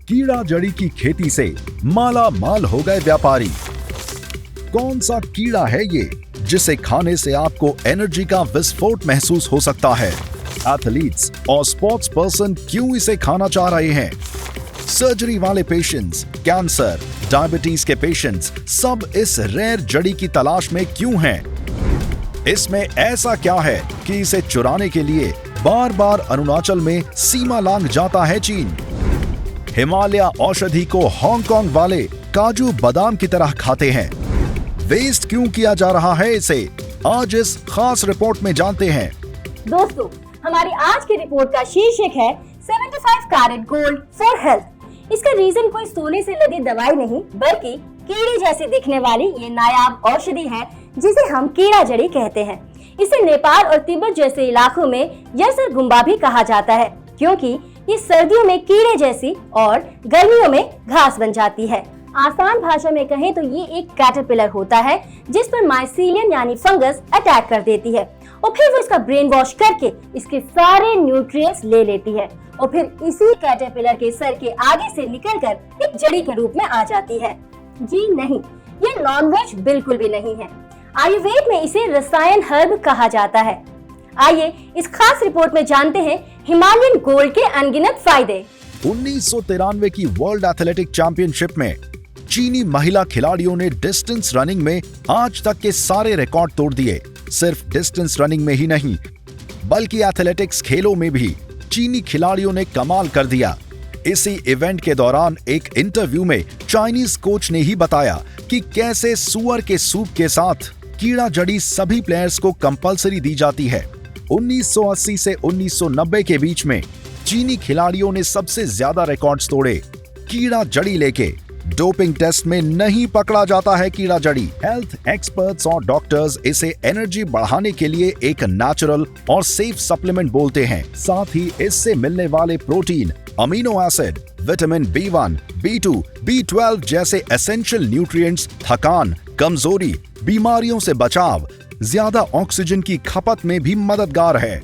कीड़ा जड़ी की खेती से माला माल हो गए व्यापारी। कौन सा कीड़ा है ये जिसे खाने से आपको एनर्जी का विस्फोट महसूस हो सकता है? एथलीट्स और स्पोर्ट्स पर्सन क्यों इसे खाना चाह रहे हैं? सर्जरी वाले पेशेंट्स, कैंसर, डायबिटीज के पेशेंट्स सब इस रेयर जड़ी की तलाश में क्यों हैं? इसमें ऐसा क्या है कि इसे चुराने के लिए बार बार अरुणाचल में सीमा लांघ जाता है चीन? हिमालय औषधि को हांगकांग वाले काजू बादाम की तरह खाते हैं। वेस्ट क्यों किया जा रहा है इसे? आज इस खास रिपोर्ट में जानते हैं। दोस्तों, हमारी आज की रिपोर्ट का शीर्षक है 75 कैरेट गोल्ड फॉर हेल्थ। इसका रीजन कोई सोने से लदी दवाई नहीं, बल्कि कीड़े जैसी दिखने वाली ये नायाब औषधि है जिसे हम कीड़ा जड़ी कहते हैं। इसे नेपाल और तिब्बत जैसे इलाकों में यसर गुम्बा भी कहा जाता है, क्योंकि ये सर्दियों में कीड़े जैसी और गर्मियों में घास बन जाती है। आसान भाषा में कहें तो ये एक कैटरपिलर होता है जिस पर माइसीलियन यानी फंगस अटैक कर देती है और फिर वो इसका ब्रेन वॉश करके इसके सारे न्यूट्रिएंट्स ले लेती है और फिर इसी कैटरपिलर के सर के आगे से निकलकर एक जड़ी के रूप में आ जाती है। जी नहीं, ये नॉनवेज बिल्कुल भी नहीं है। आयुर्वेद में इसे रसायन हर्ब कहा जाता है। आइए इस खास रिपोर्ट में जानते हैं हिमालयन गोल्ड के अनगिनत फायदे। 1993 की वर्ल्ड एथलेटिक चैंपियनशिप में चीनी महिला खिलाड़ियों ने डिस्टेंस रनिंग में आज तक के सारे रिकॉर्ड तोड़ दिए। सिर्फ डिस्टेंस रनिंग में ही नहीं, बल्कि एथलेटिक्स खेलों में भी चीनी खिलाड़ियों ने कमाल कर दिया। इसी इवेंट के दौरान एक इंटरव्यू में चाइनीज कोच ने ही बताया कि कैसे सुअर के सूप के साथ कीड़ा जड़ी सभी प्लेयर्स को कंपलसरी दी जाती है। 1980 से 1990 के बीच में चीनी खिलाड़ियों ने सबसे ज्यादा रिकॉर्ड्स तोड़े कीड़ा जड़ी लेके। डोपिंग टेस्ट में नहीं पकड़ा जाता है कीड़ा जड़ी। हेल्थ एक्सपर्ट्स और डॉक्टर्स इसे एनर्जी बढ़ाने के लिए एक नेचुरल और सेफ सप्लीमेंट बोलते हैं। साथ ही इससे मिलने वाले protein, amino acid, vitamin B1, B2, B12 जैसे एसेंशियल न्यूट्रिएंट्स थकान, कमजोरी, बीमारियों से बचाव, ज्यादा ऑक्सीजन की खपत में भी मददगार है।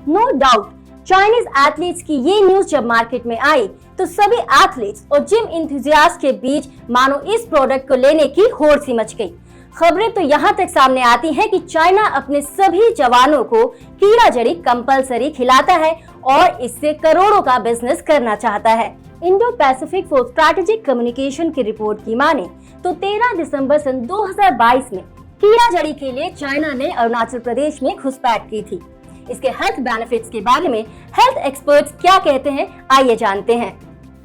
नो डाउट, चाइनीज एथलीट्स की ये न्यूज जब मार्केट में आई तो सभी एथलीट्स और जिम इंथुजियास्ट के बीच मानो इस प्रोडक्ट को लेने की होड़ सी मच गई। खबरें तो यहाँ तक सामने आती हैं कि चाइना अपने सभी जवानों को कीड़ा जड़ी कंपलसरी खिलाता है और इससे करोड़ों का बिजनेस करना चाहता है। Indo Pacific for strategic communication की रिपोर्ट की माने तो 13 दिसंबर सन 2022 में कीड़ा जड़ी के लिए चाइना ने अरुणाचल प्रदेश में घुसपैठ की थी। इसके हेल्थ बेनिफिट्स के बारे में हेल्थ एक्सपर्ट्स क्या कहते हैं, आइए जानते हैं।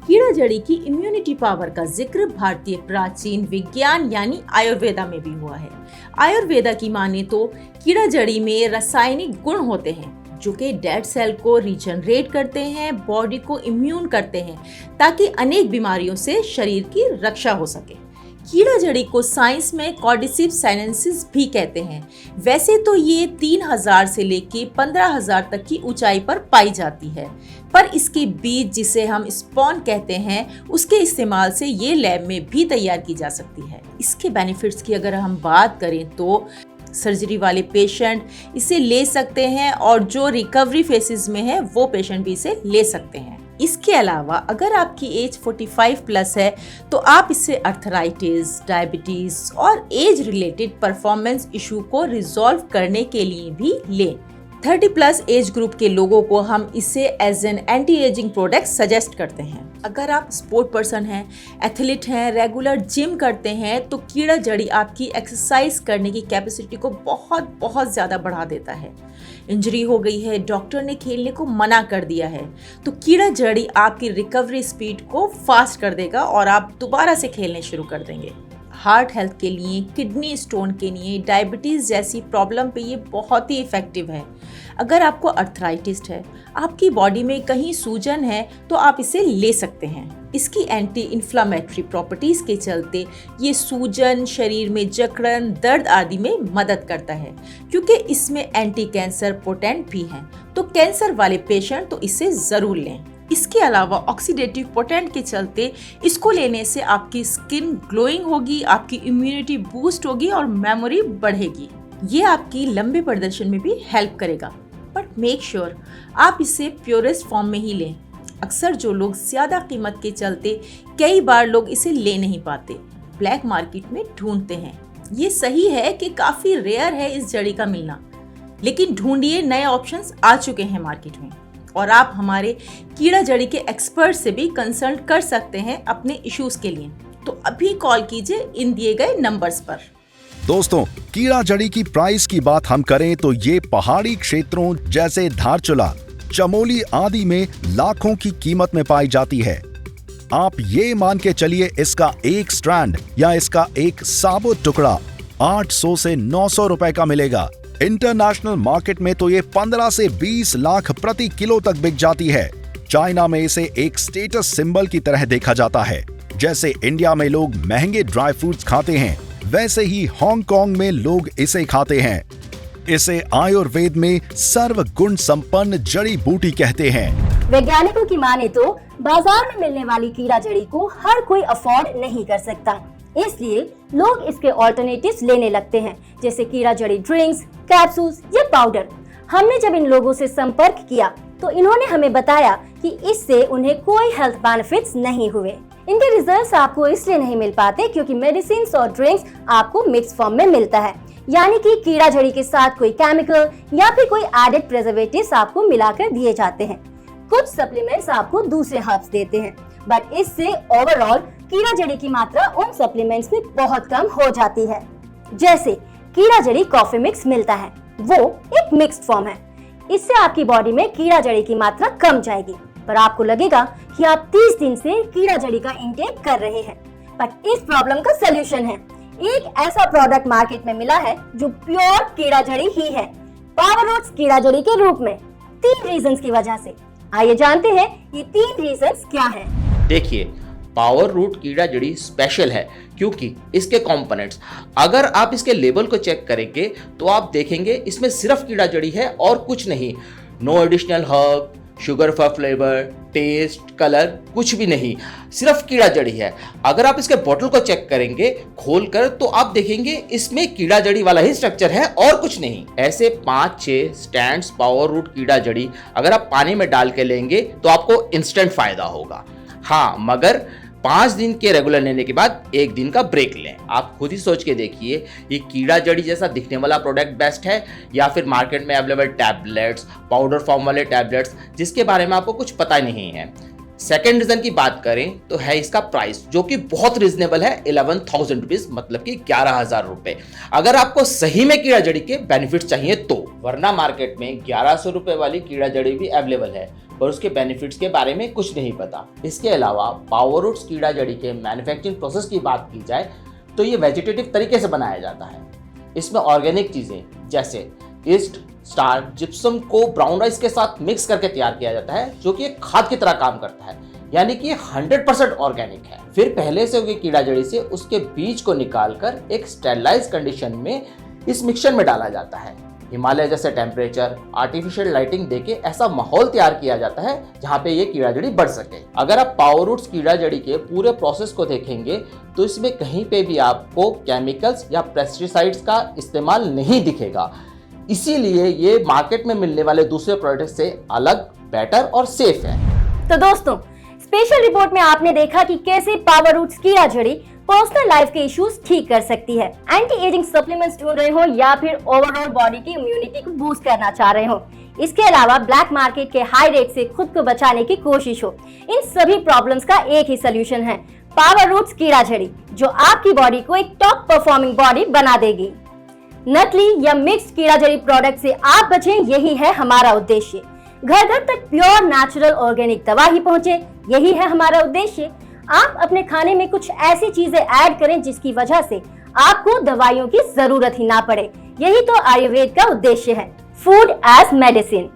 कीड़ा जड़ी की इम्यूनिटी पावर का जिक्र भारतीय प्राचीन विज्ञान यानी आयुर्वेदा में भी हुआ है। आयुर्वेदा की माने तो कीड़ा जड़ी में रासायनिक गुण होते हैं जो कि डेड सेल को रीजनरेट करते हैं, बॉडी को इम्यून करते हैं ताकि अनेक बीमारियों से शरीर की रक्षा हो सके। कीड़ा जड़ी को साइंस में कॉर्डिसिव साइनेंसिस भी कहते हैं। वैसे तो ये 3000 से लेके 15000 तक की ऊंचाई पर पाई जाती है, पर इसके बीज जिसे हम स्पॉन कहते हैं उसके इस्तेमाल से ये लैब में भी तैयार की जा सकती है। इसके बेनिफिट्स की अगर हम बात करें तो सर्जरी वाले पेशेंट इसे ले सकते हैं और जो रिकवरी फेसेस में है वो पेशेंट भी इसे ले सकते हैं। इसके अलावा अगर आपकी एज 45 प्लस है तो आप इससे अर्थराइटिस, डायबिटीज और एज रिलेटेड परफॉर्मेंस इशू को रिजॉल्व करने के लिए भी लें। 30 प्लस एज ग्रुप के लोगों को हम इसे as an anti ageing product suggest करते हैं। अगर आप स्पोर्ट पर्सन हैं, एथलीट हैं, रेगुलर जिम करते हैं तो कीड़ा जड़ी आपकी एक्सरसाइज करने की कैपेसिटी को बहुत ज़्यादा बढ़ा देता है। इंजरी हो गई है, डॉक्टर ने खेलने को मना कर दिया है, तो कीड़ा जड़ी आपकी रिकवरी स्पीड को फास्ट कर देगा और आप दोबारा से खेलने शुरू कर देंगे। हार्ट हेल्थ के लिए, किडनी स्टोन के लिए, डायबिटीज़ जैसी प्रॉब्लम पे ये बहुत ही इफ़ेक्टिव है। अगर आपको अर्थराइटिस है, आपकी बॉडी में कहीं सूजन है तो आप इसे ले सकते हैं। इसकी एंटी इन्फ्लामेटरी प्रॉपर्टीज़ के चलते ये सूजन, शरीर में जकड़न, दर्द आदि में मदद करता है, क्योंकि इसमें एंटी कैंसर पोटेंट भी हैं। तो कैंसर वाले पेशेंट तो इसे ज़रूर लें। इसके अलावा ऑक्सीडेटिव पोटेंट के चलते इसको लेने से आपकी स्किन ग्लोइंग होगी, आपकी इम्यूनिटी बूस्ट होगी और मेमोरी बढ़ेगी। ये आपकी लंबे प्रदर्शन में भी हेल्प करेगा, बट मेक श्योर आप इसे प्योरेस्ट फॉर्म में ही लें। अक्सर जो लोग ज्यादा कीमत के चलते कई बार लोग इसे ले नहीं पाते, ब्लैक मार्केट में ढूंढते हैं। ये सही है कि काफी रेयर है इस जड़ी का मिलना, लेकिन ढूंढिए, नए ऑप्शंस आ चुके हैं मार्केट में और आप हमारे कीड़ा जड़ी के एक्सपर्ट से भी कंसल्ट कर सकते हैं अपने इश्यूज के लिए। तो अभी कॉल कीजिए इन दिए गए नंबर्स पर। दोस्तों, कीड़ा जड़ी की प्राइस की बात हम करें तो ये पहाड़ी क्षेत्रों जैसे धारचूला, चमोली आदि में लाखों की कीमत में पाई जाती है। आप ये मान के चलिए इसका एक स्ट्रैंड या इसका एक साबुत टुकड़ा 800 से 900 रुपए का मिलेगा। इंटरनेशनल मार्केट में तो ये 15 से 20 लाख प्रति किलो तक बिक जाती है। चाइना में इसे एक स्टेटस सिंबल की तरह देखा जाता है। जैसे इंडिया में लोग महंगे ड्राई फ्रूट्स खाते हैं, वैसे ही हांगकांग में लोग इसे खाते हैं। इसे आयुर्वेद में सर्व गुण संपन्न जड़ी बूटी कहते हैं। वैज्ञानिकों की माने तो बाजार में मिलने वाली कीड़ा जड़ी को हर कोई अफोर्ड नहीं कर सकता, इसलिए लोग इसके ऑल्टरनेटिव्स लेने लगते हैं, जैसे कीड़ा जड़ी ड्रिंक्स, कैप्सूल्स या पाउडर। हमने जब इन लोगों से संपर्क किया तो इन्होंने हमें बताया कि इससे उन्हें कोई हेल्थ बेनिफिट्स नहीं हुए। इनके रिजल्ट्स आपको इसलिए नहीं मिल पाते क्योंकि मेडिसिन और ड्रिंक्स आपको मिक्स फॉर्म में मिलता है, यानी कि कीड़ा जड़ी के साथ कोई केमिकल या फिर कोई एडेड प्रिजर्वेटिव्स आपको मिलाकर दिए जाते हैं। कुछ सप्लीमेंट्स आपको दूसरे हर्ब्स देते हैं, बट इससे ओवरऑल कीड़ा जड़ी की मात्रा उन सप्लीमेंट्स में बहुत कम हो जाती है। जैसे कीड़ा जड़ी कॉफी मिक्स मिलता है, वो एक मिक्स्ड फॉर्म है। इससे आपकी बॉडी में कीड़ा जड़ी की मात्रा कम जाएगी, पर आपको लगेगा कि आप 30 दिन से कीड़ा जड़ी का इंटेक कर रहे हैं। बट इस प्रॉब्लम का सलूशन है। एक ऐसा प्रोडक्ट मार्केट में मिला है जो प्योर कीड़ा जड़ी ही है, पावर रूट्स कीड़ा जड़ी के रूप में, 3 रीजंस की वजह से। आइए जानते हैं ये 3 रीजंस क्या हैं। देखिए, पावर रूट कीड़ा जड़ी स्पेशल है क्योंकि इसके कंपोनेंट्स, अगर आप इसके लेबल को चेक करेंगे तो आप देखेंगे इसमें सिर्फ कीड़ा जड़ी है और कुछ नहीं। No additional herb, sugar for flavour, taste, colour, कुछ भी नहीं, सिर्फ कीड़ा जड़ी है। अगर आप इसके बोतल को चेक करेंगे खोलकर तो आप देखेंगे इसमें कीड़ा जड़ी वाला ही स्ट्रक्चर है और कुछ नहीं। ऐसे 5-6 स्टैंड्स पावर रूट कीड़ा जड़ी अगर आप पानी में डाल के लेंगे तो आपको इंस्टेंट फायदा होगा। हाँ, मगर 5 दिन के रेगुलर लेने के बाद 1 दिन का ब्रेक लें। आप खुद ही सोच के देखिए, ये कीड़ा जड़ी जैसा दिखने वाला प्रोडक्ट बेस्ट है या फिर मार्केट में अवेलेबल टैबलेट्स, पाउडर फॉर्म वाले टैबलेट्स जिसके बारे में आपको कुछ पता नहीं है। सेकेंड रीजन की बात करें तो है इसका प्राइस, जो कि बहुत रिजनेबल है, 11,000 रुपीज, मतलब कि 11,000 रुपए। अगर आपको सही में कीड़ा जड़ी के बेनिफिट चाहिए तो, वरना मार्केट में 1100 रुपए वाली कीड़ा जड़ी भी अवेलेबल है पर उसके बेनिफिट्स के बारे में कुछ नहीं पता। इसके अलावा पावर रूट्स कीड़ा जड़ी के मैन्युफैक्चरिंग प्रोसेस की बात की जाए तो ये वेजिटेटिव तरीके से बनाया जाता है। इसमें ऑर्गेनिक चीजें जैसे ईस्ट, स्टार्च, जिप्सम को ब्राउन राइस के साथ मिक्स करके तैयार किया जाता है, जो कि एक खाद की तरह काम करता है, यानी कि 100% ऑर्गेनिक है। फिर पहले से हुई कीड़ा जड़ी से उसके बीज को निकालकर एक स्टेरलाइज कंडीशन में इस मिक्सचर में डाला जाता है। हिमालय जैसे टेम्परेचर, आर्टिफिशियल लाइटिंग देके ऐसा माहौल तैयार किया जाता है जहाँ पे ये कीड़ा जड़ी बढ़ सके। अगर आप पावर रूट्स कीड़ा जड़ी के पूरे प्रोसेस को देखेंगे तो इसमें कहीं पे भी आपको केमिकल्स या पेस्टिसाइड्स का इस्तेमाल नहीं दिखेगा, इसीलिए ये मार्केट में मिलने वाले दूसरे प्रोडक्ट से अलग, बेटर और सेफ है। तो दोस्तों, स्पेशल रिपोर्ट में आपने देखा कि कैसे पावर रूट्स कीड़ा जड़ी पर्सनल लाइफ के इश्यूज ठीक कर सकती है। एंटी एजिंग सप्लीमेंट्स ढूंढ रहे हो या फिर ओवरऑल बॉडी की इम्यूनिटी को बूस्ट करना चाह रहे हो, इसके अलावा ब्लैक मार्केट के हाई रेट से खुद को बचाने की कोशिश हो, इन सभी प्रॉब्लम्स का एक ही सोल्यूशन है, पावर रूट्स कीड़ा जड़ी, जो आपकी बॉडी को एक टॉप परफॉर्मिंग बॉडी बना देगी। नकली या मिक्स्ड कीड़ा जड़ी प्रोडक्ट से आप बचें, यही है हमारा उद्देश्य। घर घर तक प्योर नेचुरल ऑर्गेनिक दवा ही पहुंचे, यही है हमारा उद्देश्य। आप अपने खाने में कुछ ऐसी चीजें ऐड करें जिसकी वजह से आपको दवाइयों की जरूरत ही ना पड़े, यही तो आयुर्वेद का उद्देश्य है, फूड एज मेडिसिन।